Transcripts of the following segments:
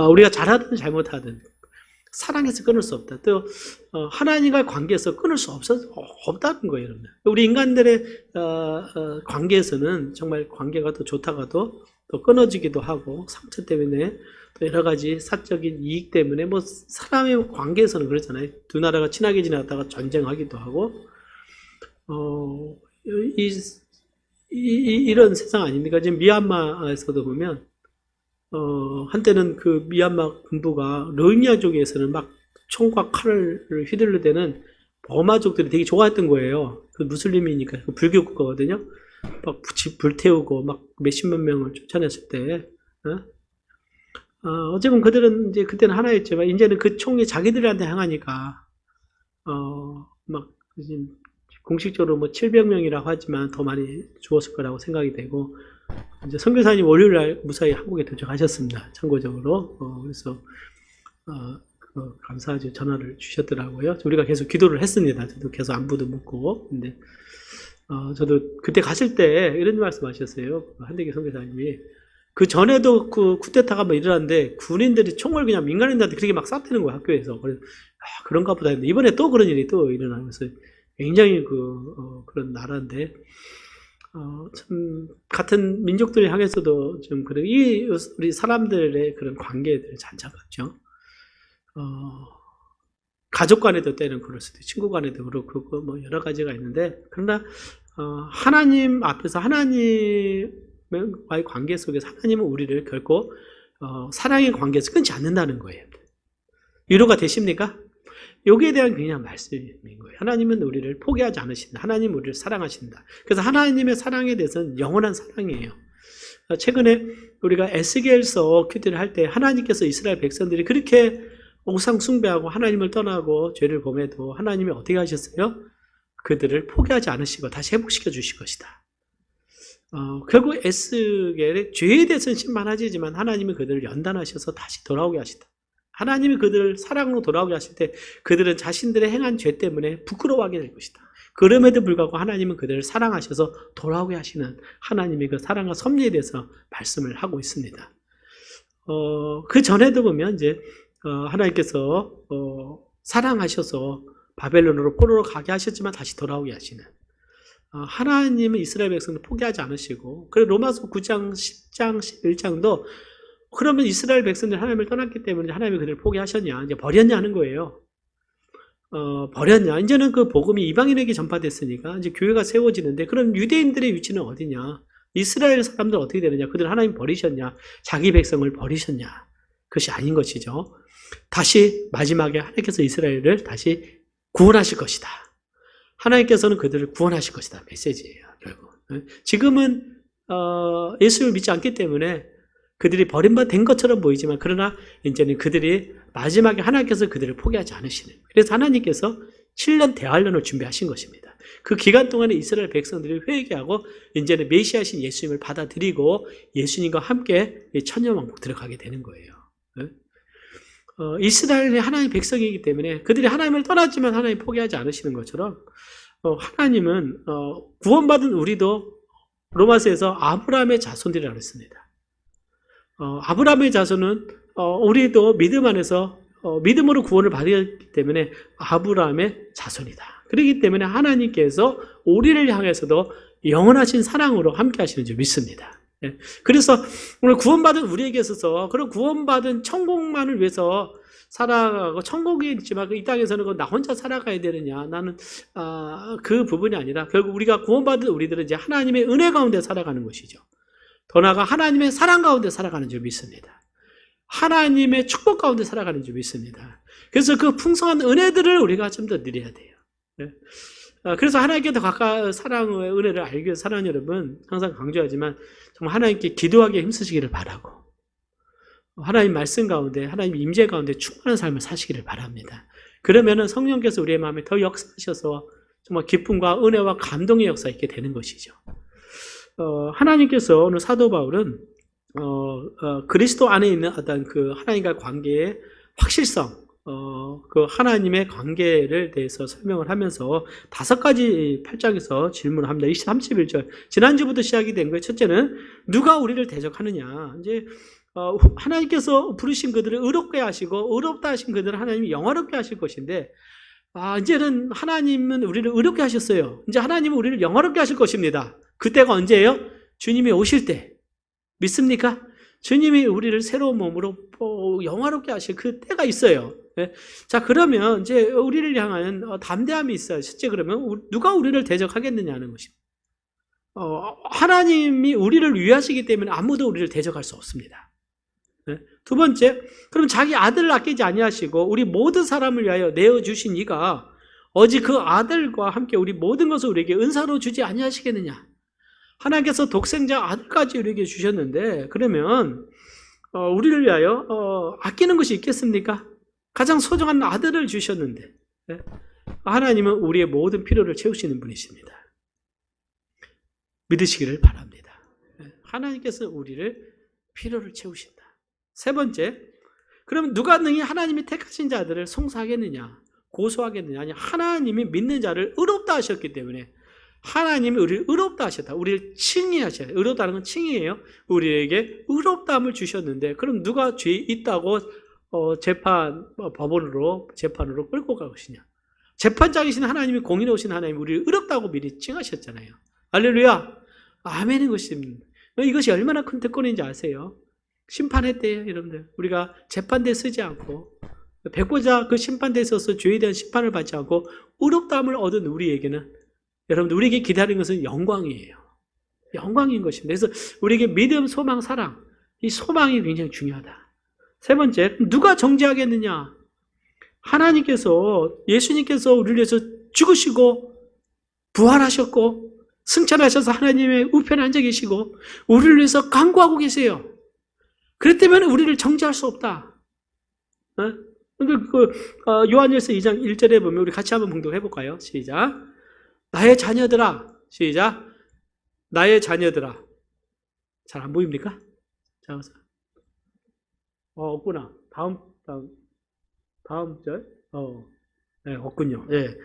우리가 잘하든 잘못하든 사랑해서 끊을 수 없다. 또 하나님과의 관계에서 끊을 수 없다는 거예요. 여러분. 우리 인간들의 관계에서는 정말 관계가 더 좋다가도 또 끊어지기도 하고 상처 때문에 또 여러 가지 사적인 이익 때문에 뭐 사람의 관계에서는 그렇잖아요. 두 나라가 친하게 지내다가 전쟁하기도 하고 이런 세상 아닙니까? 지금 미얀마에서도 보면 한때는 그 미얀마 군부가 로힝야족에서는 막 총과 칼을 휘둘러대는 버마족들이 되게 좋아했던 거예요. 그 무슬림이니까 그 불교 국가거든요. 막 집 불태우고 막 몇십만 명을 쫓아냈을 때, 어쩌면 그들은 이제 그때는 하나였지만 이제는 그 총이 자기들한테 향하니까 막 공식적으로 뭐 700명이라고 하지만 더 많이 죽었을 거라고 생각이 되고. 이제 선교사님 월요일 날 무사히 한국에 도착하셨습니다. 참고적으로. 그래서, 감사하죠. 전화를 주셨더라고요. 우리가 계속 기도를 했습니다. 저도 계속 안부도 묻고. 근데, 저도 그때 갔을 때 이런 말씀 하셨어요. 한대기 선교사님이. 그 전에도 그 쿠데타가 뭐 일어났는데 군인들이 총을 그냥 민간인들한테 그렇게 막 쐈다는 거예요. 학교에서. 그래서, 그런가 보다 했는데, 이번에 또 그런 일이 또 일어나면서 굉장히 그런 나라인데, 참, 같은 민족들 향해서도 좀, 우리 사람들의 그런 관계들 잔잔하죠. 가족 간에도 때는 그럴 수도 있고, 친구 간에도 그렇고, 뭐, 여러 가지가 있는데, 그러나, 하나님 앞에서 하나님과의 관계 속에서 하나님은 우리를 결코, 사랑의 관계에서 끊지 않는다는 거예요. 위로가 되십니까? 여기에 대한 그냥 말씀인 거예요. 하나님은 우리를 포기하지 않으신다. 하나님은 우리를 사랑하신다. 그래서 하나님의 사랑에 대해서는 영원한 사랑이에요. 최근에 우리가 에스겔서 큐티를 할 때 하나님께서 이스라엘 백성들이 그렇게 우상 숭배하고 하나님을 떠나고 죄를 범해도 하나님이 어떻게 하셨어요? 그들을 포기하지 않으시고 다시 회복시켜 주실 것이다. 결국 에스겔의 죄에 대해서는 심판하지만 하나님이 그들을 연단하셔서 다시 돌아오게 하신다. 하나님이 그들을 사랑으로 돌아오게 하실 때 그들은 자신들의 행한 죄 때문에 부끄러워하게 될 것이다. 그럼에도 불구하고 하나님은 그들을 사랑하셔서 돌아오게 하시는 하나님의 그 사랑과 섭리에 대해서 말씀을 하고 있습니다. 그 전에도 보면 이제 하나님께서 사랑하셔서 바벨론으로 포로로 가게 하셨지만 다시 돌아오게 하시는 하나님은 이스라엘 백성을 포기하지 않으시고, 그리고 로마서 9장, 10장, 11장도 그러면 이스라엘 백성들 하나님을 떠났기 때문에 하나님이 그들을 포기하셨냐, 이제 버렸냐 하는 거예요. 버렸냐. 이제는 그 복음이 이방인에게 전파됐으니까 이제 교회가 세워지는데, 그럼 유대인들의 위치는 어디냐? 이스라엘 사람들 어떻게 되느냐? 그들 하나님 버리셨냐? 자기 백성을 버리셨냐? 그것이 아닌 것이죠. 다시 마지막에 하나님께서 이스라엘을 다시 구원하실 것이다. 하나님께서는 그들을 구원하실 것이다. 메시지예요, 결국. 지금은 예수를 믿지 않기 때문에 그들이 버림받은 것처럼 보이지만, 그러나 이제는 그들이 마지막에 하나님께서 그들을 포기하지 않으시는, 그래서 하나님께서 7년 대환란을 준비하신 것입니다. 그 기간 동안에 이스라엘 백성들이 회개하고 이제는 메시아신 예수님을 받아들이고 예수님과 함께 천년왕국 들어가게 되는 거예요. 이스라엘이 하나님의 백성이기 때문에 그들이 하나님을 떠났지만 하나님 포기하지 않으시는 것처럼, 하나님은 구원받은 우리도 로마서에서 아브라함의 자손들이라고 했습니다. 아브라함의 자손은 우리도 믿음 안에서 믿음으로 구원을 받았기 때문에 아브라함의 자손이다. 그렇기 때문에 하나님께서 우리를 향해서도 영원하신 사랑으로 함께 하시는 줄 믿습니다. 그래서 오늘 구원받은 우리에게 있어서 그런 구원받은 천국만을 위해서 살아가고, 천국이 있지만 이 땅에서는 나 혼자 살아가야 되느냐, 나는 그 부분이 아니라 결국 우리가 구원받은 우리들은 이제 하나님의 은혜 가운데 살아가는 것이죠. 더 나아가 하나님의 사랑 가운데 살아가는 줄 믿습니다. 하나님의 축복 가운데 살아가는 줄 믿습니다. 그래서 그 풍성한 은혜들을 우리가 좀 더 누려야 돼요. 그래서 하나님께 더 가까운 사랑의 은혜를 알기 위해서 사랑하는 여러분, 항상 강조하지만 정말 하나님께 기도하기에 힘쓰시기를 바라고, 하나님 말씀 가운데, 하나님 임재 가운데 충만한 삶을 사시기를 바랍니다. 그러면은 성령께서 우리의 마음에 더 역사하셔서 정말 기쁨과 은혜와 감동의 역사 있게 되는 것이죠. 하나님께서 오늘 사도 바울은 그리스도 안에 있는 어떤 그 하나님과 관계의 확실성, 그 하나님의 관계를 대해서 설명을 하면서 5가지 8장에서 질문을 합니다. 31절. 지난주부터 시작이 된 거예요. 첫째는 누가 우리를 대적하느냐. 이제 하나님께서 부르신 그들을 의롭게 하시고 의롭다 하신 그들을 하나님이 영화롭게 하실 것인데 이제는 하나님은 우리를 의롭게 하셨어요. 이제 하나님은 우리를 영화롭게 하실 것입니다. 그때가 언제예요? 주님이 오실 때. 믿습니까? 주님이 우리를 새로운 몸으로 영화롭게 하실 그 때가 있어요. 네? 자, 그러면 이제 우리를 향한 담대함이 있어요. 실제 그러면 누가 우리를 대적하겠느냐는 것입니다. 하나님이 우리를 위하시기 때문에 아무도 우리를 대적할 수 없습니다. 네? 두 번째, 그럼 자기 아들을 아끼지 아니하시고 우리 모든 사람을 위하여 내어주신 이가 오직 그 아들과 함께 우리 모든 것을 우리에게 은사로 주지 아니하시겠느냐. 하나님께서 독생자 아들까지 우리에게 주셨는데 그러면 우리를 위하여 아끼는 것이 있겠습니까? 가장 소중한 아들을 주셨는데 네? 하나님은 우리의 모든 필요를 채우시는 분이십니다. 믿으시기를 바랍니다. 네? 하나님께서 우리를 필요를 채우신다. 세 번째, 그럼 누가 능히 하나님이 택하신 자들을 송사하겠느냐, 고소하겠느냐? 아니, 하나님이 믿는 자를 의롭다 하셨기 때문에 하나님이 우리를 의롭다 하셨다. 우리를 칭의하셨다. 의롭다는 건 칭의예요. 우리에게 의롭다함을 주셨는데 그럼 누가 죄 있다고 법원으로 재판으로 끌고 갈 것이냐? 재판장이신 하나님이 공의로우신 하나님이 우리를 의롭다고 미리 칭하셨잖아요. 할렐루야. 아멘인 것입니다. 이것이 얼마나 큰 특권인지 아세요? 심판했대요, 여러분들. 우리가 재판대에 쓰지 않고 배고자 그 심판대에 서서 죄에 대한 심판을 받지 않고 의롭다함을 얻은 우리에게는 여러분들 우리에게 기다리는 것은 영광이에요. 영광인 것입니다. 그래서 우리에게 믿음, 소망, 사랑 이 소망이 굉장히 중요하다. 세 번째, 누가 정죄하겠느냐? 하나님께서 예수님께서 우리를 위해서 죽으시고 부활하셨고 승천하셔서 하나님의 우편에 앉아 계시고 우리를 위해서 간구하고 계세요. 그렇기 때문에 우리를 정죄할 수 없다. 요한일서 2장 1절에 보면 우리 같이 한번 봉독해 볼까요? 시작. 나의 자녀들아. 시작. 나의 자녀들아. 잘 안 보입니까? 자, 없구나. 다음 절? 네, 없군요. 예.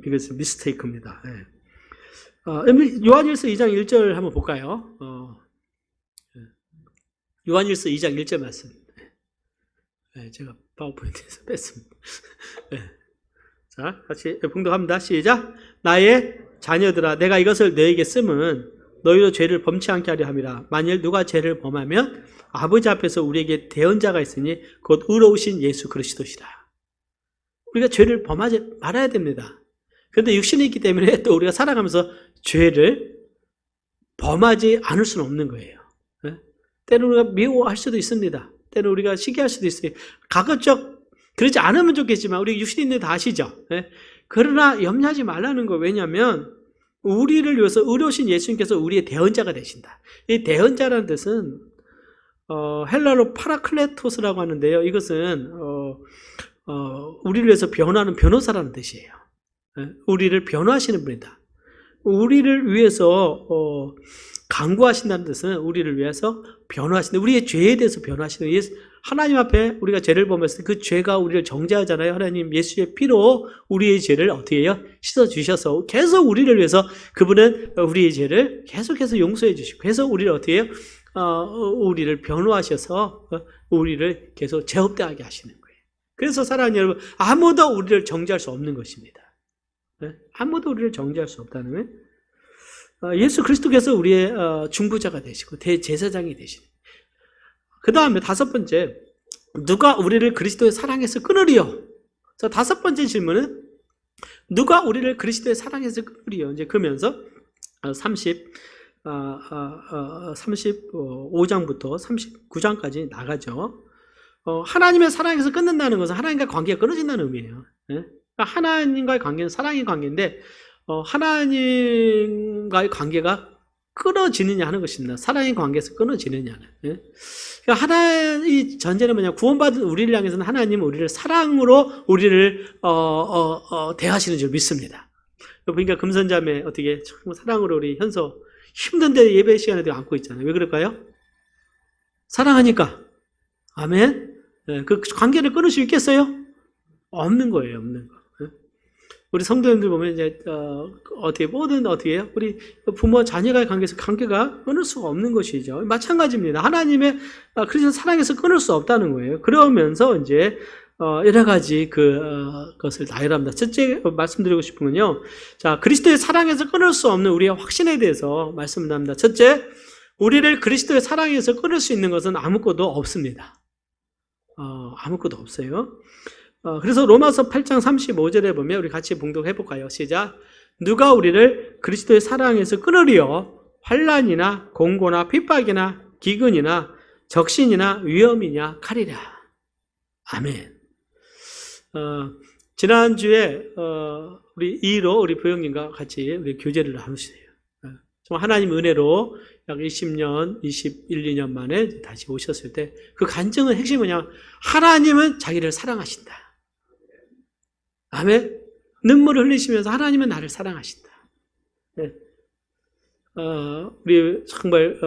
이것은 미스테이크입니다. 예. 요한일서 2장 1절 한번 볼까요? 요한일서 2장 1절 말씀. 네, 제가 파워포인트에서 뺐습니다. 네. 자, 같이 봉독합니다. 시작. 나의 자녀들아, 내가 이것을 너에게 쓰면 너희도 죄를 범치 않게 하려 함이라. 만일 누가 죄를 범하면 아버지 앞에서 우리에게 대언자가 있으니 곧 의로우신 예수 그리스도시라. 우리가 죄를 범하지 말아야 됩니다. 그런데 육신이 있기 때문에 또 우리가 살아가면서 죄를 범하지 않을 수는 없는 거예요. 때로 우리가 미워할 수도 있습니다. 때로 우리가 시기할 수도 있어요. 가급적 그러지 않으면 좋겠지만 우리 육신이 있는 다 아시죠? 그러나 염려하지 말라는 거. 왜냐하면 우리를 위해서 의로우신 예수님께서 우리의 대언자가 되신다. 이 대언자라는 뜻은 헬라로 파라클레토스라고 하는데요. 이것은 우리를 위해서 변호하는 변호사라는 뜻이에요. 우리를 변호하시는 분이다. 우리를 위해서 강구하신다는 뜻은 우리를 위해서 변호하신다. 우리의 죄에 대해서 변호하시는 하나님 앞에 우리가 죄를 범했을 때 그 죄가 우리를 정죄하잖아요. 하나님 예수의 피로 우리의 죄를 어떻게 해요? 씻어주셔서 계속 우리를 위해서 그분은 우리의 죄를 계속해서 용서해 주시고 계속 우리를 어떻게 해요? 우리를 변호하셔서 우리를 계속 죄업되게 하시는 거예요. 그래서 사랑하는 여러분, 아무도 우리를 정죄할 수 없는 것입니다. 아무도 우리를 정죄할 수 없다는 거예요. 예수 그리스도께서 우리의 중보자가 되시고 대제사장이 되시는. 그 다음에 다섯 번째, 누가 우리를 그리스도의 사랑에서 끊으리요? 자, 다섯 번째 질문은 누가 우리를 그리스도의 사랑에서 끊으리요? 이제 그러면서 35장부터 39장까지 나가죠. 하나님의 사랑에서 끊는다는 것은 하나님과 관계가 끊어진다는 의미예요. 그러니까 하나님과의 관계는 사랑의 관계인데 하나님과의 관계가 끊어지느냐 하는 것입니다. 사랑의 관계에서 끊어지느냐는. 그러니까 하나의 전제는 뭐냐? 구원받은 우리를 향해서는 하나님은 우리를 사랑으로 우리를 대하시는 줄 믿습니다. 그러니까 금선자매 어떻게 사랑으로 우리 현서 힘든데 예배 시간에도 안고 있잖아요. 왜 그럴까요? 사랑하니까. 아멘. 그 관계를 끊을 수 있겠어요? 없는 거예요, 없는 거. 우리 성도님들 보면 이제 어떻게 뭐든 어떻게 해요? 우리 부모 자녀와의 관계가 끊을 수가 없는 것이죠. 마찬가지입니다. 하나님의 그리스도 사랑에서 끊을 수 없다는 거예요. 그러면서 이제 여러 가지 그것을 나열합니다. 첫째 말씀드리고 싶은 건요. 자, 그리스도의 사랑에서 끊을 수 없는 우리의 확신에 대해서 말씀을 합니다. 첫째, 우리를 그리스도의 사랑에서 끊을 수 있는 것은 아무것도 없습니다. 아무것도 없어요. 그래서 로마서 8장 35절에 보면 우리 같이 봉독해 볼까요? 시작. 누가 우리를 그리스도의 사랑에서 끊으리요? 환난이나 공고나 핍박이나 기근이나 적신이나 위험이냐 칼이라. 아멘. 지난주에 우리 2로 우리 부형님과 같이 우리 교제를 나누시네요. 정말 하나님 은혜로 약 20년, 21, 2년 만에 다시 오셨을 때 그 간증의 핵심은 뭐냐? 하나님은 자기를 사랑하신다. 아멘. 눈물을 흘리시면서 하나님은 나를 사랑하신다. 네. 우리 정말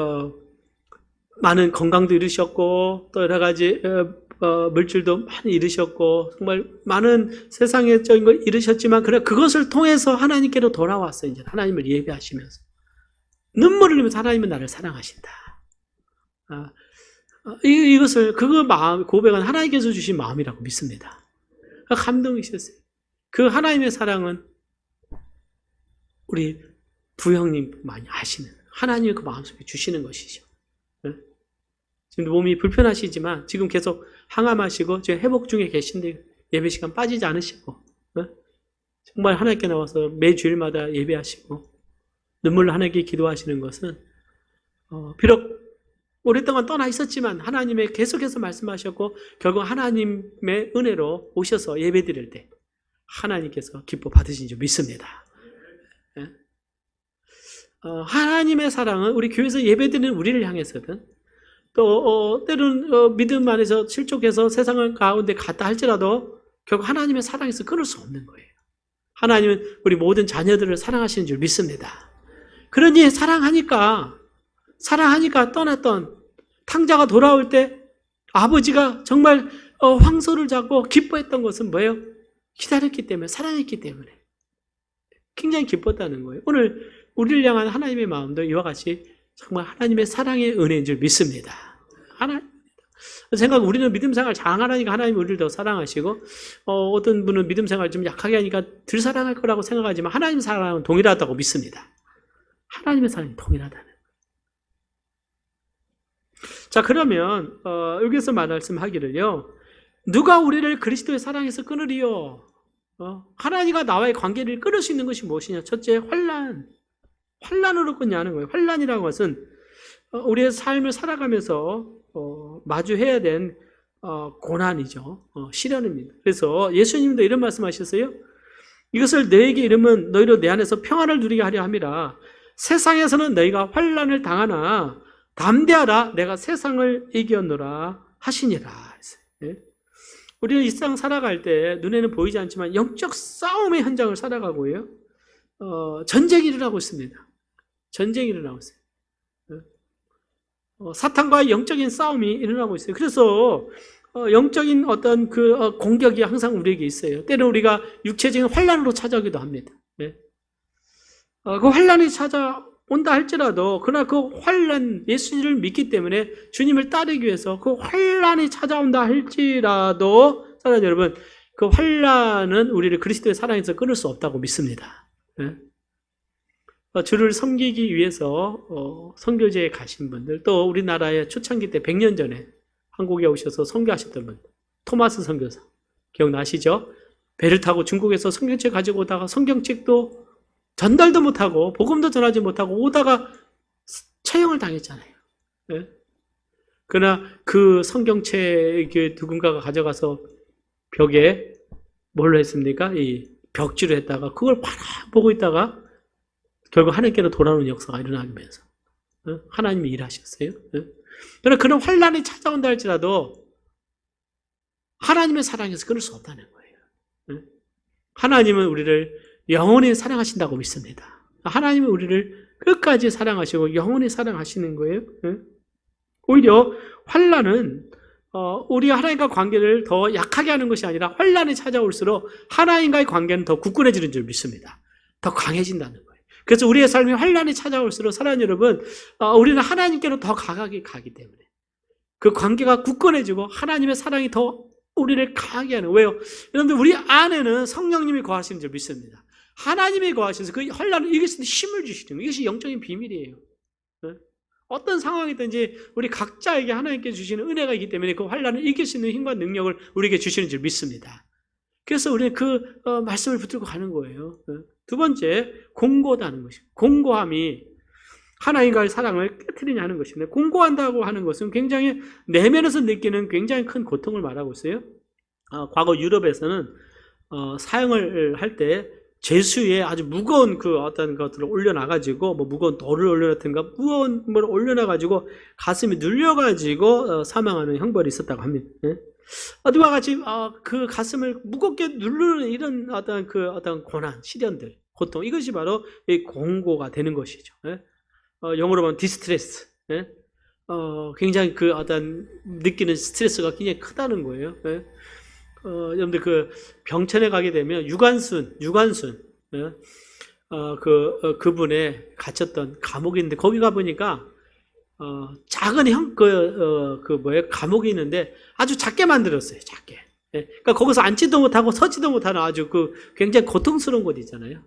많은 건강도 잃으셨고 또 여러 가지 물질도 많이 잃으셨고 정말 많은 세상적인 걸 잃으셨지만 그래 그것을 통해서 하나님께로 돌아왔어요. 이제 하나님을 예배하시면서 눈물을 흘리면서 하나님은 나를 사랑하신다. 이것을 그거 마음 고백은 하나님께서 주신 마음이라고 믿습니다. 감동이셨어요. 그 하나님의 사랑은 우리 부형님 많이 아시는 하나님의 그 마음속에 주시는 것이죠. 지금 몸이 불편하시지만 지금 계속 항암하시고 지금 회복 중에 계신데 예배 시간 빠지지 않으시고 정말 하나님께 나와서 매주일마다 예배하시고 눈물로 하나님께 기도하시는 것은 비록 오랫동안 떠나 있었지만 하나님의 계속해서 말씀하셨고 결국 하나님의 은혜로 오셔서 예배드릴 때 하나님께서 기뻐 받으신 줄 믿습니다. 하나님의 사랑은 우리 교회에서 예배드리는 우리를 향해서든 또 때로는 믿음 안에서 실족해서 세상을 가운데 갔다 할지라도 결국 하나님의 사랑에서 끊을 수 없는 거예요. 하나님은 우리 모든 자녀들을 사랑하시는 줄 믿습니다. 그러니 사랑하니까 떠났던 탕자가 돌아올 때 아버지가 정말 황소를 잡고 기뻐했던 것은 뭐예요? 기다렸기 때문에, 사랑했기 때문에 굉장히 기뻤다는 거예요. 오늘 우리를 향한 하나님의 마음도 이와 같이 정말 하나님의 사랑의 은혜인 줄 믿습니다. 우리는 믿음 생활 잘하니까 하나님이 우리를 더 사랑하시고 어떤 분은 믿음 생활 좀 약하게 하니까 덜 사랑할 거라고 생각하지만 하나님의 사랑은 동일하다고 믿습니다. 하나님의 사랑이 동일하다는 거예요. 자, 그러면 여기서 말씀하기를요. 누가 우리를 그리스도의 사랑에서 끊으리요? 하나님과 나와의 관계를 끊을 수 있는 것이 무엇이냐? 첫째, 환난으로 끊냐는 거예요. 환난이라는 것은 우리의 삶을 살아가면서 마주해야 된 고난이죠. 시련입니다. 그래서 예수님도 이런 말씀하셨어요. 이것을 너에게 이르면 너희로 내 안에서 평안을 누리게 하려 함이라. 세상에서는 너희가 환난을 당하나 담대하라. 내가 세상을 이겼노라 하시니라. 우리는 이 세상 살아갈 때 눈에는 보이지 않지만 영적 싸움의 현장을 살아가고요. 전쟁이 일어나고 있습니다. 전쟁이 일어나고 있어요. 사탄과의 영적인 싸움이 일어나고 있어요. 그래서 영적인 어떤 그 공격이 항상 우리에게 있어요. 때로는 우리가 육체적인 환난으로 찾아오기도 합니다. 그 환난이 찾아온다 할지라도 그러나 그 환난 예수님을 믿기 때문에 주님을 따르기 위해서 그 환난이 찾아온다 할지라도 사랑하는 여러분 그 환난은 우리를 그리스도의 사랑에서 끊을 수 없다고 믿습니다. 주를 섬기기 위해서 선교지에 가신 분들 또 우리나라에 초창기 때 100년 전에 한국에 오셔서 선교하셨던 분들 토마스 선교사 기억나시죠? 배를 타고 중국에서 성경책 가지고 오다가 성경책도 전달도 못하고 복음도 전하지 못하고 오다가 처형을 당했잖아요. 그러나 그 성경책 누군가가 가져가서 벽에 뭘로 했습니까? 이 벽지로 했다가 그걸 바라보고 있다가 결국 하나님께로 돌아오는 역사가 일어나면서 하나님이 일하셨어요. 그러나 그런 환난이 찾아온다 할지라도 하나님의 사랑에서 끊을 수 없다는 거예요. 하나님은 우리를 영원히 사랑하신다고 믿습니다. 하나님은 우리를 끝까지 사랑하시고 영원히 사랑하시는 거예요. 오히려 환난은 우리 하나님과 관계를 더 약하게 하는 것이 아니라 환란이 찾아올수록 하나님과의 관계는 더 굳건해지는 줄 믿습니다. 더 강해진다는 거예요. 그래서 우리의 삶이 환란이 찾아올수록 사랑하는 여러분, 우리는 하나님께로 더 가까이 가기 때문에 그 관계가 굳건해지고 하나님의 사랑이 더 우리를 강하게 하는. 왜요? 여러분들, 우리 안에는 성령님이 거하시는 줄 믿습니다. 하나님이 거하셔서 그 환란을 이길 수 있는 힘을 주시는 거예요. 이것이 영적인 비밀이에요. 어떤 상황이든지 우리 각자에게 하나님께 주시는 은혜가 있기 때문에 그 환란을 이길 수 있는 힘과 능력을 우리에게 주시는 줄 믿습니다. 그래서 우리는 그 말씀을 붙들고 가는 거예요. 두 번째, 공고하다는 것이에요. 공고함이 하나님과의 사랑을 깨트리냐 하는 것인데, 공고한다고 하는 것은 굉장히 내면에서 느끼는 굉장히 큰 고통을 말하고 있어요. 과거 유럽에서는 사형을 할 때 제수에 아주 무거운 그 어떤 것들을 올려놔가지고, 뭐 무거운 돌을 올려놨든가 무거운 뭘 올려놔가지고 가슴이 눌려가지고 사망하는 형벌이 있었다고 합니다. 이와 같이 그 가슴을 무겁게 누르는 이런 어떤 고난, 시련들, 고통, 이것이 바로 이 공고가 되는 것이죠. 영어로 보면 디스트레스. 굉장히 그 어떤 느끼는 스트레스가 굉장히 크다는 거예요. 여러분들 그 병천에 가게 되면 유관순, 그분의 갇혔던 감옥이 있는데, 거기 가보니까, 작은 감옥이 있는데 아주 작게 만들었어요, 작게. 그러니까 거기서 앉지도 못하고 서지도 못하는 아주 굉장히 고통스러운 곳 있잖아요.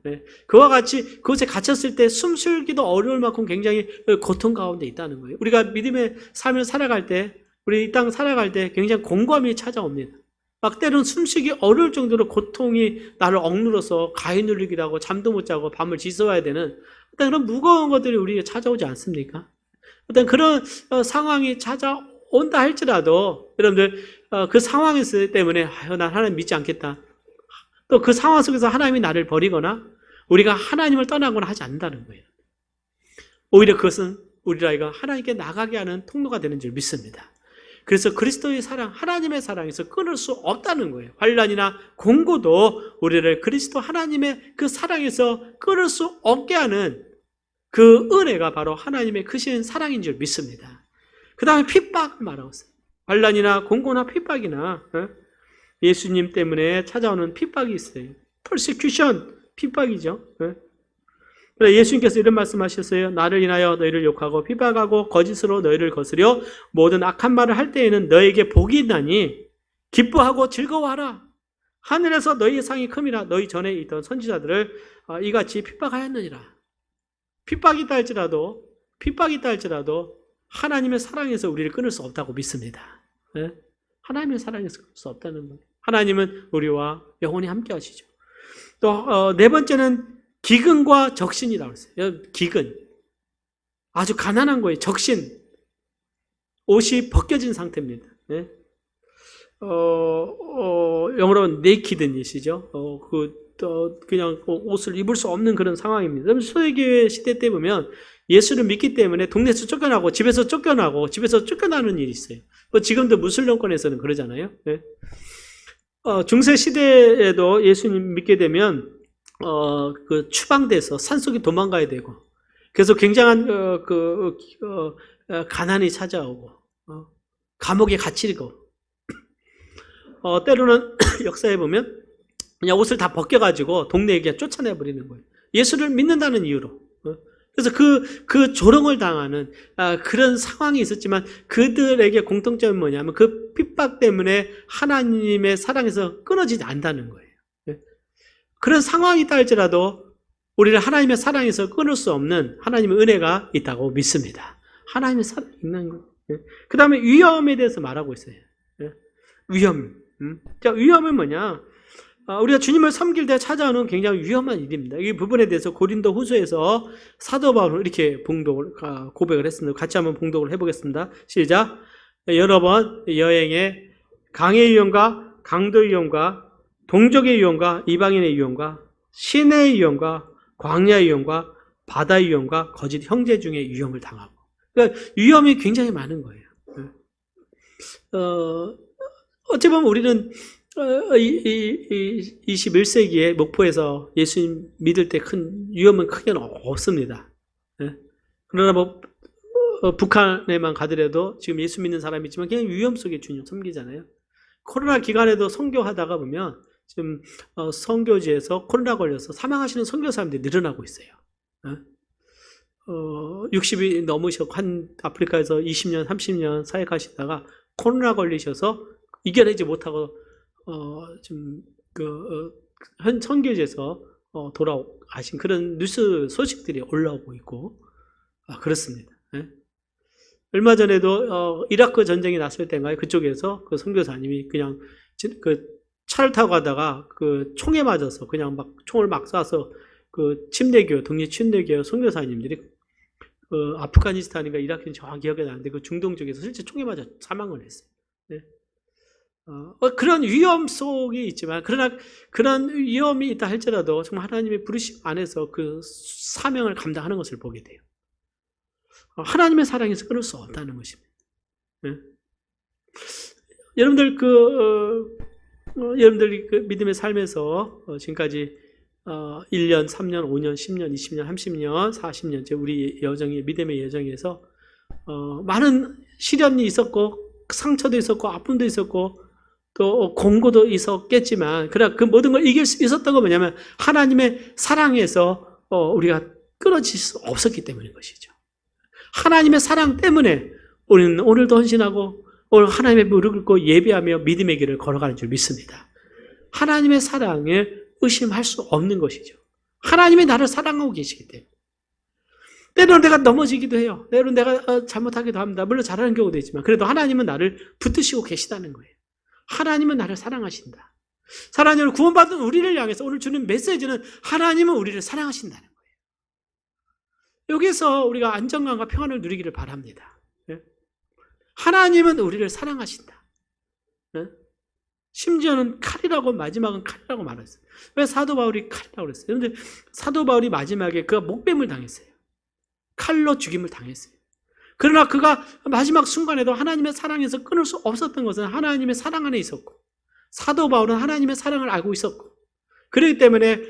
그와 같이 그곳에 갇혔을 때 숨 쉬기도 어려울 만큼 굉장히 고통 가운데 있다는 거예요. 우리가 믿음의 삶을 살아갈 때, 우리 이 땅 살아갈 때 굉장히 공고함이 찾아옵니다. 막 때로는 숨쉬기 어려울 정도로 고통이 나를 억눌러서 가위 눌리기도 하고 잠도 못 자고 밤을 지새워야 되는 어떤 그런 무거운 것들이 우리에게 찾아오지 않습니까? 어떤 그런 상황이 찾아온다 할지라도 여러분들 그 상황 때문에 난 하나님 믿지 않겠다. 또 그 상황 속에서 하나님이 나를 버리거나 우리가 하나님을 떠나거나 하지 않는다는 거예요. 오히려 그것은 우리가 하나님께 나가게 하는 통로가 되는 줄 믿습니다. 그래서 그리스도의 사랑, 하나님의 사랑에서 끊을 수 없다는 거예요. 환난이나 공고도 우리를 그리스도 하나님의 그 사랑에서 끊을 수 없게 하는 그 은혜가 바로 하나님의 크신 사랑인 줄 믿습니다. 그 다음에 핍박을 말하고 있어요. 환난이나 공고나 핍박이나 예수님 때문에 찾아오는 핍박이 있어요. persecution, 핍박이죠. 예수님께서 이런 말씀하셨어요. 나를 인하여 너희를 욕하고 핍박하고 거짓으로 너희를 거스려 모든 악한 말을 할 때에는 너에게 복이 있나니 기뻐하고 즐거워하라. 하늘에서 너희의 상이 큼이라. 너희 전에 있던 선지자들을 이같이 핍박하였느니라. 핍박이 있다 할지라도 하나님의 사랑에서 우리를 끊을 수 없다고 믿습니다. 하나님의 사랑에서 끊을 수 없다는 거예요. 하나님은 우리와 영원히 함께 하시죠. 또 네 번째는 기근과 적신이라고 했어요. 기근. 아주 가난한 거예요. 적신. 옷이 벗겨진 상태입니다. 영어로는 nakedness이죠. 그냥 옷을 입을 수 없는 그런 상황입니다. 초대교회 시대 때 보면 예수를 믿기 때문에 동네에서 쫓겨나고 집에서 쫓겨나는 일이 있어요. 지금도 무슬림권에서는 그러잖아요. 중세 시대에도 예수님 믿게 되면 그 추방돼서 산속에 도망가야 되고, 그래서 굉장한 가난이 찾아오고 감옥에 갇히고, 때로는 역사에 보면 그냥 옷을 다 벗겨가지고 동네에 그냥 쫓아내버리는 거예요. 예수를 믿는다는 이유로. 그래서 그 조롱을 당하는 그런 상황이 있었지만 그들에게 공통점이 뭐냐면 그 핍박 때문에 하나님의 사랑에서 끊어지지 않는다는 거예요. 그런 상황이 있다 할지라도 우리를 하나님의 사랑에서 끊을 수 없는 하나님의 은혜가 있다고 믿습니다. 하나님의 사랑이 있는 거예요. 그 다음에 위험에 대해서 말하고 있어요. 위험. 자, 위험은 뭐냐? 우리가 주님을 섬길 때 찾아오는 굉장히 위험한 일입니다. 이 부분에 대해서 고린도 후서에서 사도 바울은 이렇게 고백을 했습니다. 같이 한번 봉독을 해보겠습니다. 시작. 여러 번 여행에 강의 위험과 강도 위험과 동족의 위험과 이방인의 위험과 시내의 위험과 광야의 위험과 바다의 위험과 거짓 형제 중에 위험을 당하고, 그러니까 위험이 굉장히 많은 거예요. 어찌 보면 우리는 21세기에 목포에서 예수님 믿을 때 큰 위험은 크게 없습니다. 그러나 북한에만 가더라도 지금 예수 믿는 사람이 있지만 그냥 위험 속에 주님 섬기잖아요. 코로나 기간에도 선교하다가 보면 지금 선교지에서 코로나 걸려서 사망하시는 선교사님들이 늘어나고 있어요. 60이 넘으셔 한 아프리카에서 20년, 30년 사역하시다가 코로나 걸리셔서 이겨내지 못하고 지금 현 선교지에서 돌아가신 그런 뉴스 소식들이 올라오고 있고 그렇습니다. 얼마 전에도 이라크 전쟁이 났을 때인가요? 그쪽에서 그 선교사님이 그냥 그 차를 타고 가다가 그 총에 맞아서 그냥 막 총을 막 쏴서 그 침례교, 독립 침례교 선교사님들이 아프가니스탄인가 이라크는 정확히 기억이 나는데 그 중동 쪽에서 실제 총에 맞아 사망을 했어요. 네. 그런 위험 속이 있지만 그러나 그런 위험이 있다 할지라도 정말 하나님의 부르심 안에서 그 사명을 감당하는 것을 보게 돼요. 하나님의 사랑에서 끊을 수 없다는 것입니다. 네. 여러분들 여러분들이 그 믿음의 삶에서 지금까지 1년, 3년, 5년, 10년, 20년, 30년, 40년째 우리 여정이 믿음의 여정에서 많은 시련이 있었고 상처도 있었고 아픔도 있었고 또 공고도 있었겠지만 그러나 그 모든 걸 이길 수 있었던 건 뭐냐면 하나님의 사랑에서 우리가 끊어질 수 없었기 때문인 것이죠. 하나님의 사랑 때문에 우리는 오늘도 헌신하고 오늘 하나님의 무릎 꿇고 예배하며 믿음의 길을 걸어가는 줄 믿습니다. 하나님의 사랑에 의심할 수 없는 것이죠. 하나님이 나를 사랑하고 계시기 때문에. 때로는 내가 넘어지기도 해요. 때로는 내가 잘못하기도 합니다. 물론 잘하는 경우도 있지만 그래도 하나님은 나를 붙드시고 계시다는 거예요. 하나님은 나를 사랑하신다. 사랑하는 구원받은 우리를 향해서 오늘 주는 메시지는 하나님은 우리를 사랑하신다는 거예요. 여기서 우리가 안정감과 평안을 누리기를 바랍니다. 하나님은 우리를 사랑하신다. 심지어는 칼이라고 마지막은 칼이라고 말했어요. 왜 사도 바울이 칼이라고 그랬어요? 그런데 사도 바울이 마지막에 그가 목뱀을 당했어요. 칼로 죽임을 당했어요. 그러나 그가 마지막 순간에도 하나님의 사랑에서 끊을 수 없었던 것은 하나님의 사랑 안에 있었고 사도 바울은 하나님의 사랑을 알고 있었고 그렇기 때문에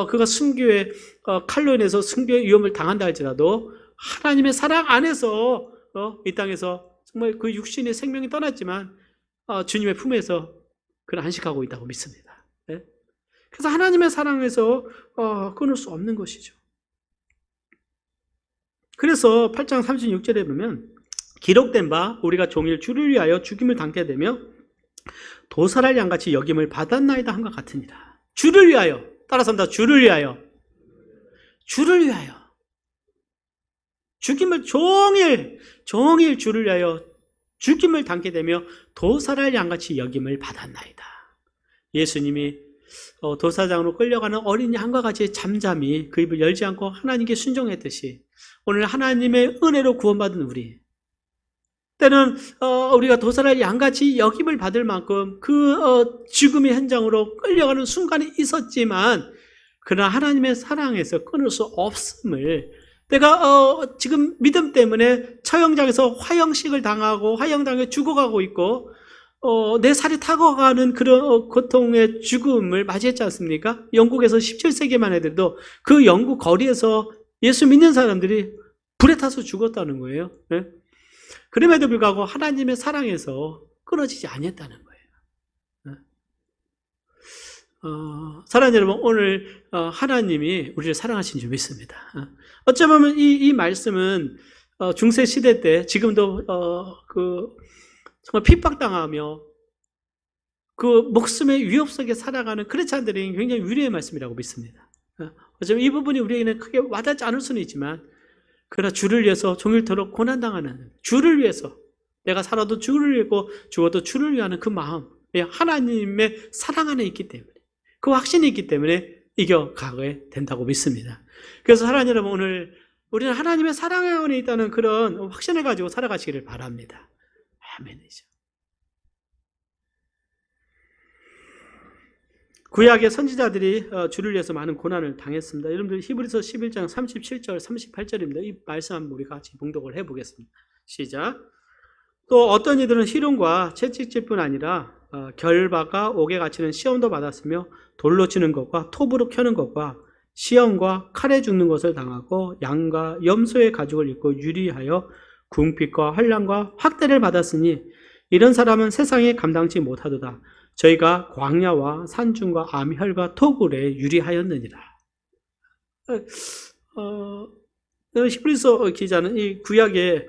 그가 순교의 칼로 인해서 순교의 위험을 당한다 할지라도 하나님의 사랑 안에서 이 땅에서 정말 그 육신의 생명이 떠났지만 주님의 품에서 그를 안식하고 있다고 믿습니다. 네? 그래서 하나님의 사랑에서 끊을 수 없는 것이죠. 그래서 8장 36절에 보면 기록된 바 우리가 종일 주를 위하여 죽임을 당케 되며 도살할 양같이 여김을 받았나이다 한것 같으니라. 주를 위하여 따라서 합니다. 주를 위하여 죽임을 종일 주를 위하여 죽임을 당게 되며 도살할 양같이 여김을 받았나이다. 예수님이 도사장으로 끌려가는 어린 양과 같이 잠잠히 그 입을 열지 않고 하나님께 순종했듯이 오늘 하나님의 은혜로 구원받은 우리 때는 우리가 도살할 양같이 여김을 받을 만큼 그 죽음의 현장으로 끌려가는 순간이 있었지만 그러나 하나님의 사랑에서 끊을 수 없음을 내가 지금 믿음 때문에 처형장에서 화형식을 당하고 화형당해 죽어가고 있고 내 살이 타고가는 그런 고통의 죽음을 맞이했지 않습니까? 영국에서 17세기만 해도 그 영국 거리에서 예수 믿는 사람들이 불에 타서 죽었다는 거예요. 네? 그럼에도 불구하고 하나님의 사랑에서 끊어지지 않았다는 거예요. 사랑하는 여러분, 오늘 하나님이 우리를 사랑하신 줄 믿습니다. 어쩌면 이 말씀은 중세 시대 때 지금도 정말 핍박당하며 그 목숨의 위협 속에 살아가는 크리스찬들에게 굉장히 위로의 말씀이라고 믿습니다. 어쩌면 이 부분이 우리에게는 크게 와닿지 않을 수는 있지만 그러나 주를 위해서 종일토록 고난당하는 주를 위해서 내가 살아도 주를 위하고 죽어도 주를 위하는 그 마음 하나님의 사랑 안에 있기 때문에 그 확신이 있기 때문에 이겨가게 된다고 믿습니다. 그래서 사랑하는 여러분 오늘 우리는 하나님의 사랑 안에 있다는 그런 확신을 가지고 살아가시기를 바랍니다. 아멘이죠. 구약의 선지자들이 주를 위해서 많은 고난을 당했습니다. 여러분들 히브리서 11장 37절 38절입니다. 이 말씀 한번 우리 같이 봉독을 해보겠습니다. 시작. 또 어떤 이들은 희롱과 채찍질뿐 아니라 결박과 옥에 갇히는 시험도 받았으며 돌로 치는 것과 톱으로 켜는 것과 시험과 칼에 죽는 것을 당하고 양과 염소의 가죽을 입고 유리하여 궁핍과 환난과 학대를 받았으니 이런 사람은 세상에 감당치 못하도다. 저희가 광야와 산중과 암혈과 토굴에 유리하였느니라. 히브리서 기자는 이 구약의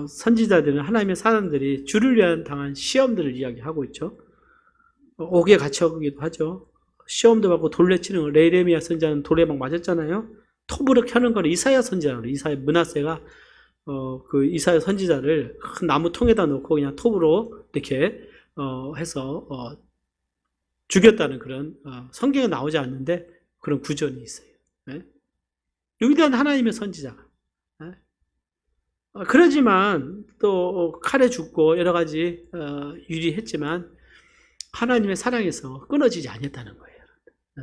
선지자들은 하나님의 사람들이 주를 위한 당한 시험들을 이야기하고 있죠. 옥에 갇혀기도 하죠. 시험도 받고 돌레치는 거, 레레미야 선지자는 돌에 막 맞았잖아요. 톱으로 켜는 거는 이사야 선지자로, 이사야 므낫세가 그 이사야 선지자를 큰 나무 통에다 놓고 그냥 톱으로 이렇게 해서 죽였다는 그런 성경에 나오지 않는데 그런 구전이 있어요. 네? 위대한 하나님의 선지자가. 네? 그러지만 또 칼에 죽고 여러 가지 유리했지만 하나님의 사랑에서 끊어지지 않았다는 거예요. 네?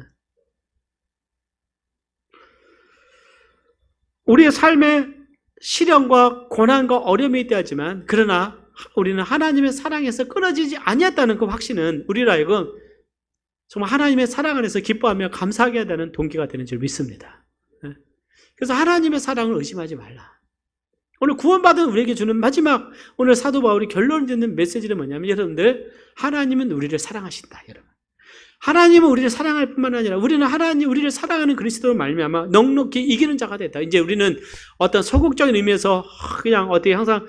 우리의 삶에 시련과 고난과 어려움이 있다 하지만 그러나 우리는 하나님의 사랑에서 끊어지지 아니었다는 그 확신은 우리로 하여금 정말 하나님의 사랑 안에서 기뻐하며 감사하게 되는 동기가 되는 줄 믿습니다. 그래서 하나님의 사랑을 의심하지 말라. 오늘 구원받은 우리에게 주는 마지막 오늘 사도 바울이 결론을 짓는 메시지는 뭐냐면 여러분들 하나님은 우리를 사랑하신다. 여러분 하나님은 우리를 사랑할 뿐만 아니라 우리는 하나님 우리를 사랑하는 그리스도로 말미암아 넉넉히 이기는 자가 됐다. 이제 우리는 어떤 소극적인 의미에서 그냥 어떻게 항상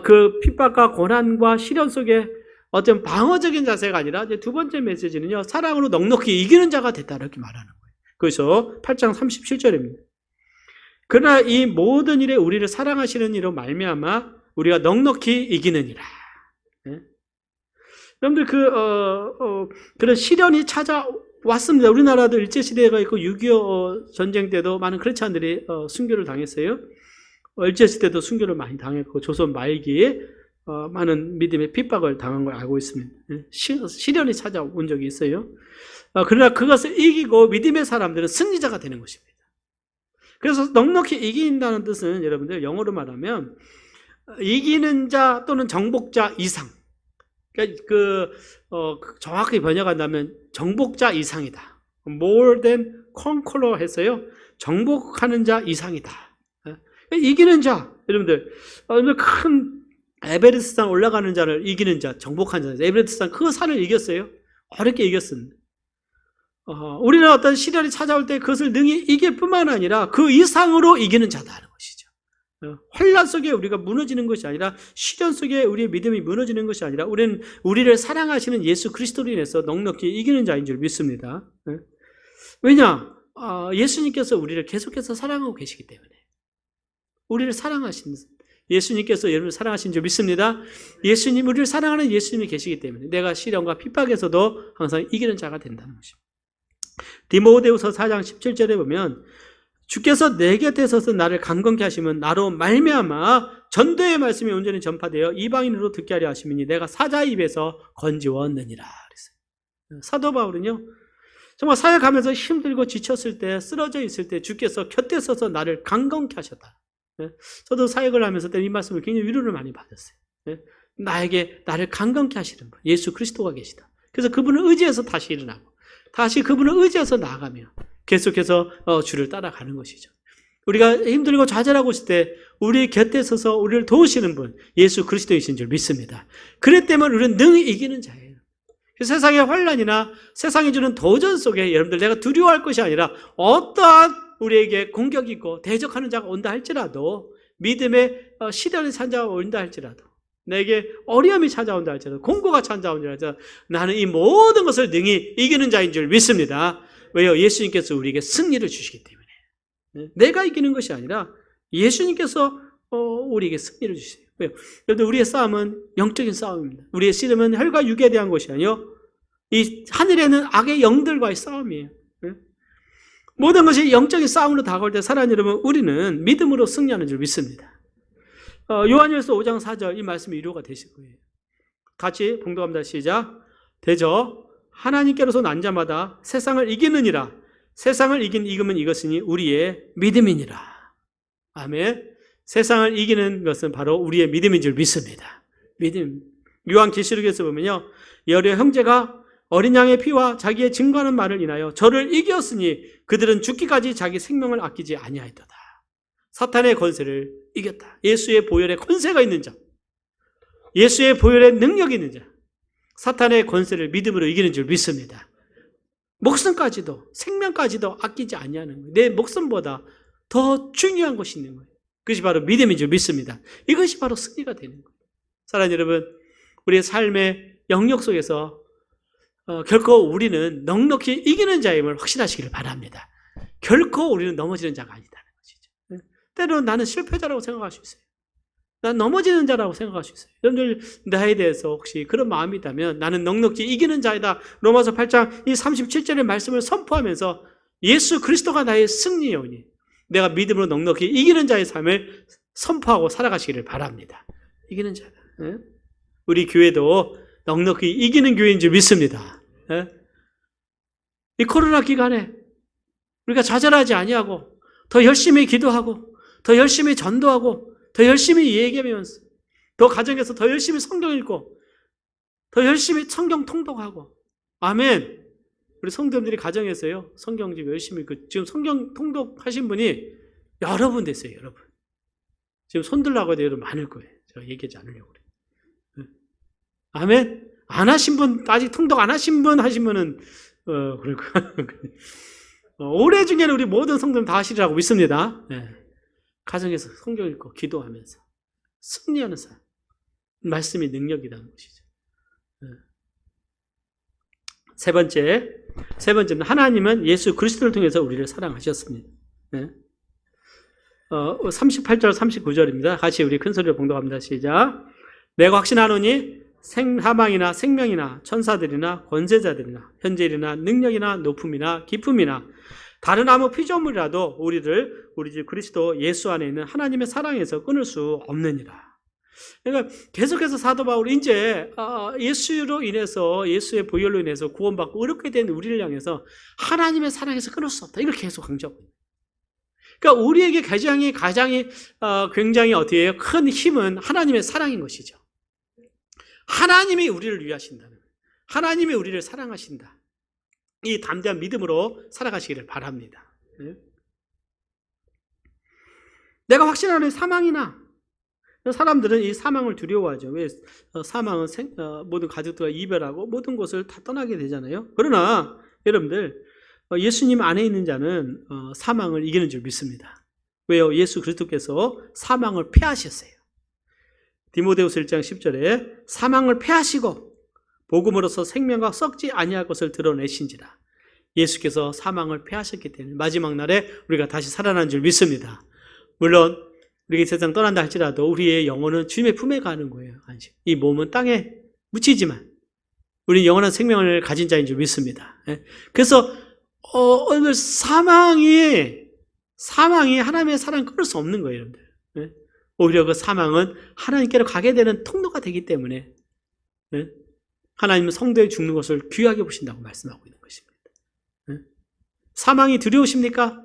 그 핍박과 고난과 시련 속에 어떤 방어적인 자세가 아니라 이제 두 번째 메시지는요 사랑으로 넉넉히 이기는 자가 됐다 이렇게 말하는 거예요. 그래서 8장 37절입니다. 그러나 이 모든 일에 우리를 사랑하시는 이로 말미암아 우리가 넉넉히 이기느니라. 네? 여러분들 그런 시련이 찾아왔습니다. 우리나라도 일제시대가 있고 6.25 전쟁 때도 많은 크리스찬들이 순교를 당했어요. 일제시대도 순교를 많이 당했고 조선 말기에 많은 믿음의 핍박을 당한 걸 알고 있습니다. 시련이 찾아온 적이 있어요. 그러나 그것을 이기고 믿음의 사람들은 승리자가 되는 것입니다. 그래서 넉넉히 이긴다는 뜻은 여러분들 영어로 말하면 이기는 자 또는 정복자 이상. 그러니까 정확히 번역한다면 정복자 이상이다. More than conqueror 해서요. 정복하는 자 이상이다. 이기는 자, 여러분들 큰 에베레스트 산 올라가는 자를 이기는 자, 정복하는 자. 에베레스트 산 그 산을 이겼어요. 어렵게 이겼습니다. 우리는 어떤 시련이 찾아올 때 그것을 능히 이길 뿐만 아니라 그 이상으로 이기는 자다는 것이죠. 환난 속에 우리가 무너지는 것이 아니라 시련 속에 우리의 믿음이 무너지는 것이 아니라 우리는 우리를 사랑하시는 예수 그리스도로 인해서 넉넉히 이기는 자인 줄 믿습니다. 왜냐? 예수님께서 우리를 계속해서 사랑하고 계시기 때문에 우리를 사랑하시는 예수님께서 여러분을 사랑하신 줄 믿습니다. 예수님, 우리를 사랑하는 예수님이 계시기 때문에 내가 시련과 핍박에서도 항상 이기는 자가 된다는 것입니다. 디모데후서 4장 17절에 보면 주께서 내 곁에 서서 나를 강건케 하시면 나로 말미암아 전도의 말씀이 온전히 전파되어 이방인으로 듣게 하려 하시니 내가 사자의 입에서 건지웠느니라 그랬어요. 사도 바울은요 정말 사역하면서 힘들고 지쳤을 때 쓰러져 있을 때 주께서 곁에 서서 나를 강건케 하셨다. 저도 사역을 하면서 이 말씀을 굉장히 위로를 많이 받았어요. 나에게 나를 강건케 하시는 분 예수 그리스도가 계시다. 그래서 그분을 의지해서 다시 일어나고 다시 그분을 의지해서 나아가며 계속해서 주를 따라가는 것이죠. 우리가 힘들고 좌절하고 있을 때 우리 곁에 서서 우리를 도우시는 분 예수 그리스도이신 줄 믿습니다. 그렇기 때문에 우리는 능히 이기는 자예요. 세상의 환난이나 세상이 주는 도전 속에 여러분들 내가 두려워할 것이 아니라 어떠한 우리에게 공격이 있고 대적하는 자가 온다 할지라도 믿음의 시련이 찾아온다 할지라도 내게 어려움이 찾아온다 할지라도 공고가 찾아온다 할지라도 나는 이 모든 것을 능히 이기는 자인 줄 믿습니다. 왜요? 예수님께서 우리에게 승리를 주시기 때문에 내가 이기는 것이 아니라 예수님께서 우리에게 승리를 주세요. 왜요? 여러분 우리의 싸움은 영적인 싸움입니다. 우리의 씨름은 혈과 육에 대한 것이 아니요 이 하늘에는 악의 영들과의 싸움이에요. 모든 것이 영적인 싸움으로 다가올 때 사랑하는 여러분 우리는 믿음으로 승리하는 줄 믿습니다. 요한일서 5장 4절 이 말씀이 위로가 되실 거예요. 같이 봉독합니다. 시작. 대저 하나님께로서 난 자마다 세상을 이기느니라. 세상을 이기면 이것이니 우리의 믿음이니라. 아멘. 세상을 이기는 것은 바로 우리의 믿음인 줄 믿습니다. 믿음. 요한계시록에서 보면요. 여러 형제가 어린 양의 피와 자기의 증거하는 말을 인하여 저를 이겼으니 그들은 죽기까지 자기 생명을 아끼지 아니하였도다. 사탄의 권세를 이겼다. 예수의 보혈에 권세가 있는 자, 예수의 보혈에 능력이 있는 자, 사탄의 권세를 믿음으로 이기는 줄 믿습니다. 목숨까지도, 생명까지도 아끼지 아니하는 거예요. 내 목숨보다 더 중요한 것이 있는 거예요. 그것이 바로 믿음인 줄 믿습니다. 이것이 바로 승리가 되는 거예요. 사랑하는 여러분, 우리의 삶의 영역 속에서 결코 우리는 넉넉히 이기는 자임을 확신하시기를 바랍니다. 결코 우리는 넘어지는 자가 아니다는 것이죠. 때로는 나는 실패자라고 생각할 수 있어요. 난 넘어지는 자라고 생각할 수 있어요. 여러분들 나에 대해서 혹시 그런 마음이 있다면 나는 넉넉히 이기는 자이다. 로마서 8장 이 37절의 말씀을 선포하면서 예수 그리스도가 나의 승리여오니 내가 믿음으로 넉넉히 이기는 자의 삶을 선포하고 살아가시기를 바랍니다. 이기는 자다. 우리 교회도 넉넉히 이기는 교회인 줄 믿습니다. 이 코로나 기간에 우리가 좌절하지 아니하고 더 열심히 기도하고 더 열심히 전도하고 더 열심히 얘기하면서 더 가정에서 더 열심히 성경 읽고 더 열심히 성경 통독하고 아멘. 우리 성도님들이 가정에서요 성경 지금 열심히 지금 성경 통독하신 분이 여러분 됐어요. 여러분 지금 손들라고 해도 여러분 많을 거예요. 제가 얘기하지 않으려고 그래요. 아멘. 안 하신 분 아직 통독 안 하신 분 하시면은 그럴 거예요. 올해 중에는 우리 모든 성도님 다 하시리라고 믿습니다. 네. 가정에서 성경 읽고 기도하면서 승리하는 삶. 말씀이 능력이라는 것이죠. 세 번째는 하나님은 예수 그리스도를 통해서 우리를 사랑하셨습니다. 38절 39절입니다. 같이 우리 큰 소리로 봉독합니다. 시작. 내가 확신하노니 사망이나 생명이나 천사들이나 권세자들이나 현재일이나 능력이나 높음이나 깊음이나 다른 아무 피조물이라도 우리를 우리 주 그리스도 예수 안에 있는 하나님의 사랑에서 끊을 수 없느니라. 그러니까 계속해서 사도 바울이 이제 예수로 인해서 예수의 보혈로 인해서 구원받고 의롭게 된 우리를 향해서 하나님의 사랑에서 끊을 수 없다. 이걸 계속 강조하고 있어요. 그러니까 우리에게 굉장히 어떻게 해요? 큰 힘은 하나님의 사랑인 것이죠. 하나님이 우리를 위하신다는 거예요. 하나님이 우리를 사랑하신다. 이 담대한 믿음으로 살아가시기를 바랍니다. 내가 확신하는 사망이나 사람들은 이 사망을 두려워하죠. 왜? 사망은 모든 가족들과 이별하고 모든 곳을 다 떠나게 되잖아요. 그러나 여러분들 예수님 안에 있는 자는 사망을 이기는 줄 믿습니다. 왜요? 예수 그리스도께서 사망을 패하셨어요. 디모데후서 1장 10절에 사망을 패하시고 복음으로서 생명과 썩지 아니할 것을 드러내신지라. 예수께서 사망을 패하셨기 때문에 마지막 날에 우리가 다시 살아난 줄 믿습니다. 물론 우리가 이 세상 떠난다 할지라도 우리의 영혼은 주님의 품에 가는 거예요. 이 몸은 땅에 묻히지만 우리는 영원한 생명을 가진 자인 줄 믿습니다. 그래서 오늘 사망이 하나님의 사랑을 끊을 수 없는 거예요. 여러분들. 오히려 그 사망은 하나님께로 가게 되는 통로가 되기 때문에 하나님은 성도의 죽는 것을 귀하게 보신다고 말씀하고 있는 것입니다. 사망이 두려우십니까?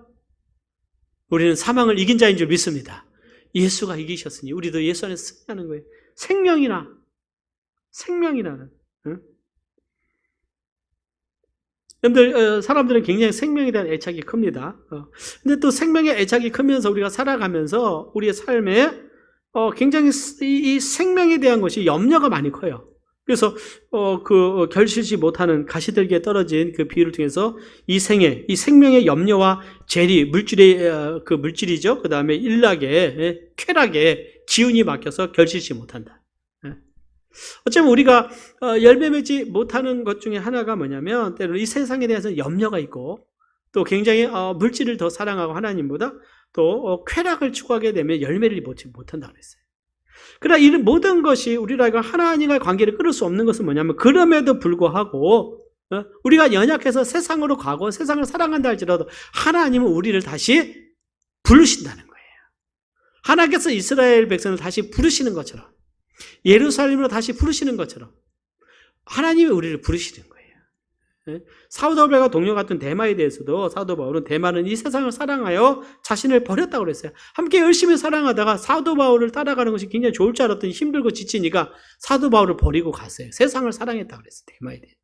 우리는 사망을 이긴 자인 줄 믿습니다. 예수가 이기셨으니 우리도 예수 안에서 승리하는 거예요. 생명이라는. 여러분들 사람들은 굉장히 생명에 대한 애착이 큽니다. 근데 또 생명의 애착이 크면서 우리가 살아가면서 우리의 삶에 굉장히 이 생명에 대한 것이 염려가 많이 커요. 그래서 그 결실치 못하는 가시들기에 떨어진 그 비유를 통해서 이 생명의 염려와 재리, 물질이죠. 그 다음에 일락에, 쾌락에 기운이 막혀서 결실치 못한다. 어쩌면 우리가 열매 맺지 못하는 것 중에 하나가 뭐냐면 때로는 이 세상에 대해서 염려가 있고 또 굉장히 물질을 더 사랑하고 하나님보다 또 쾌락을 추구하게 되면 열매를 맺지 못한다고 그랬어요. 그러나 이 모든 것이 우리가 하나님과의 관계를 끊을 수 없는 것은 뭐냐면 그럼에도 불구하고 우리가 연약해서 세상으로 가고 세상을 사랑한다 할지라도 하나님은 우리를 다시 부르신다는 거예요. 하나님께서 이스라엘 백성을 다시 부르시는 것처럼 예루살렘으로 다시 부르시는 것처럼 하나님이 우리를 부르시는 거예요. 사도 바울과 동료 같은 데마에 대해서도 사도 바울은 데마는 이 세상을 사랑하여 자신을 버렸다고 그랬어요. 함께 열심히 사랑하다가 사도 바울을 따라가는 것이 굉장히 좋을 줄 알았더니 힘들고 지치니까 사도 바울을 버리고 갔어요. 세상을 사랑했다고 그랬어요. 데마에 대해서.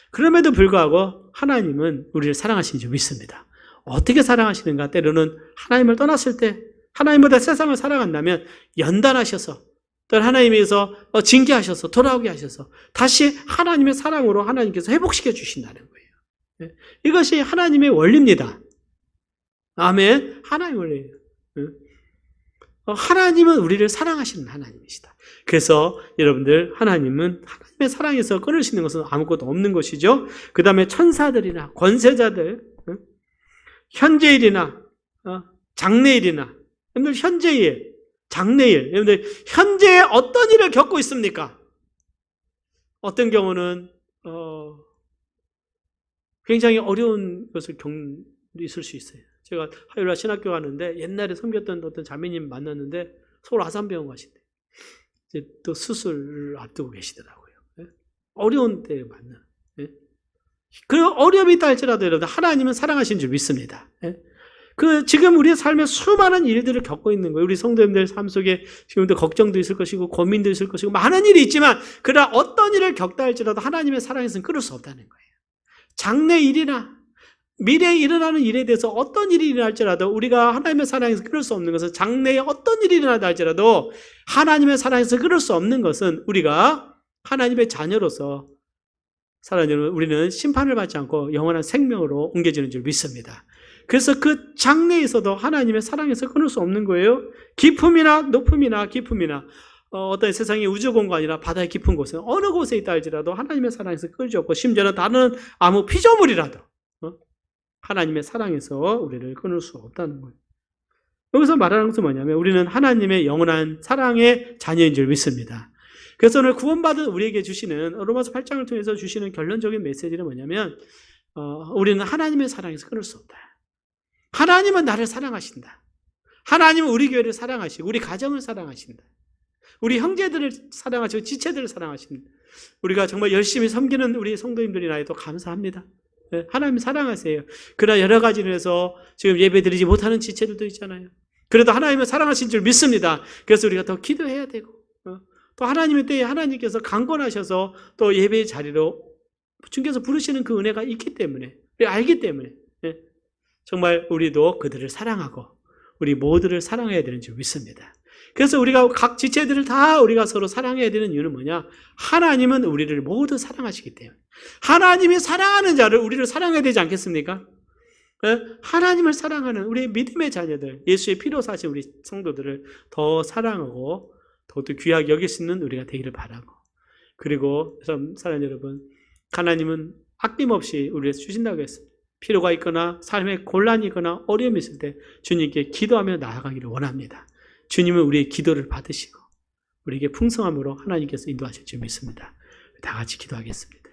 그럼에도 불구하고 하나님은 우리를 사랑하시는 줄 믿습니다. 어떻게 사랑하시는가? 때로는 하나님을 떠났을 때 하나님보다 세상을 사랑한다면 연단하셔서 또 하나님께서 징계하셔서 돌아오게 하셔서 다시 하나님의 사랑으로 하나님께서 회복시켜 주신다는 거예요. 이것이 하나님의 원리입니다. 아멘. 하나님의 원리예요. 하나님은 우리를 사랑하시는 하나님이시다. 그래서 여러분들 하나님은 하나님의 사랑에서 끊을 수 있는 것은 아무것도 없는 것이죠. 그 다음에 천사들이나 권세자들, 현재일이나 장래일이나 여러분들 현재일, 장래일, 여러분들 현재에 어떤 일을 겪고 있습니까? 어떤 경우는 굉장히 어려운 것을 있을 수 있어요. 제가 화요일날 신학교 가는데 옛날에 섬겼던 어떤 자매님 만났는데 서울 아산병원 가신대. 이제 또 수술을 앞두고 계시더라고요. 어려운 때에 만나. 그 어려움이 있다 할지라도 여러분 하나님은 사랑하신 줄 믿습니다. 지금 우리의 삶에 수많은 일들을 겪고 있는 거예요. 우리 성도님들 삶 속에 지금도 걱정도 있을 것이고 고민도 있을 것이고 많은 일이 있지만 그러나 어떤 일을 겪다 할지라도 하나님의 사랑에서는 끊을 수 없다는 거예요. 장래 일이나 미래에 일어나는 일에 대해서 어떤 일이 일어날지라도 우리가 하나님의 사랑에서 끊을 수 없는 것은 장래에 어떤 일이 일어나다 할지라도 하나님의 사랑에서 끊을 수 없는 것은 우리가 하나님의 자녀로서 살아가는 우리는 심판을 받지 않고 영원한 생명으로 옮겨지는 줄 믿습니다. 그래서 그 장래에서도 하나님의 사랑에서 끊을 수 없는 거예요. 깊음이나 높음이나 깊음이나 어떤 세상의 우주공간이나 바다의 깊은 곳은 어느 곳에 있다 할지라도 하나님의 사랑에서 끊을 수 없고 심지어는 다른 아무 피조물이라도 하나님의 사랑에서 우리를 끊을 수 없다는 거예요. 여기서 말하는 것은 뭐냐면 우리는 하나님의 영원한 사랑의 자녀인 줄 믿습니다. 그래서 오늘 구원받은 우리에게 주시는 로마서 8장을 통해서 주시는 결론적인 메시지는 뭐냐면 우리는 하나님의 사랑에서 끊을 수 없다. 하나님은 나를 사랑하신다. 하나님은 우리 교회를 사랑하시고 우리 가정을 사랑하신다. 우리 형제들을 사랑하시고 지체들을 사랑하십니다. 우리가 정말 열심히 섬기는 우리 성도님들이나 해도 감사합니다. 하나님 사랑하세요. 그러나 여러 가지로 해서 지금 예배드리지 못하는 지체들도 있잖아요. 그래도 하나님은 사랑하신 줄 믿습니다. 그래서 우리가 더 기도해야 되고 또 하나님의 때에 하나님께서 강권하셔서 또 예배의 자리로 주께서 부르시는 그 은혜가 있기 때문에 알기 때문에 정말 우리도 그들을 사랑하고 우리 모두를 사랑해야 되는 줄 믿습니다. 그래서 우리가 각 지체들을 다 우리가 서로 사랑해야 되는 이유는 뭐냐? 하나님은 우리를 모두 사랑하시기 때문에 하나님이 사랑하는 자를 우리를 사랑해야 되지 않겠습니까? 하나님을 사랑하는 우리 믿음의 자녀들, 예수의 피로 사신 우리 성도들을 더 사랑하고 더욱더 귀하게 여길 수 있는 우리가 되기를 바라고, 그리고 사랑하는 여러분, 하나님은 아낌없이 우리를 주신다고 했습니다. 필요가 있거나 삶에 곤란이 있거나 어려움이 있을 때 주님께 기도하며 나아가기를 원합니다. 주님은 우리의 기도를 받으시고 우리에게 풍성함으로 하나님께서 인도하실 줄 믿습니다. 다 같이 기도하겠습니다.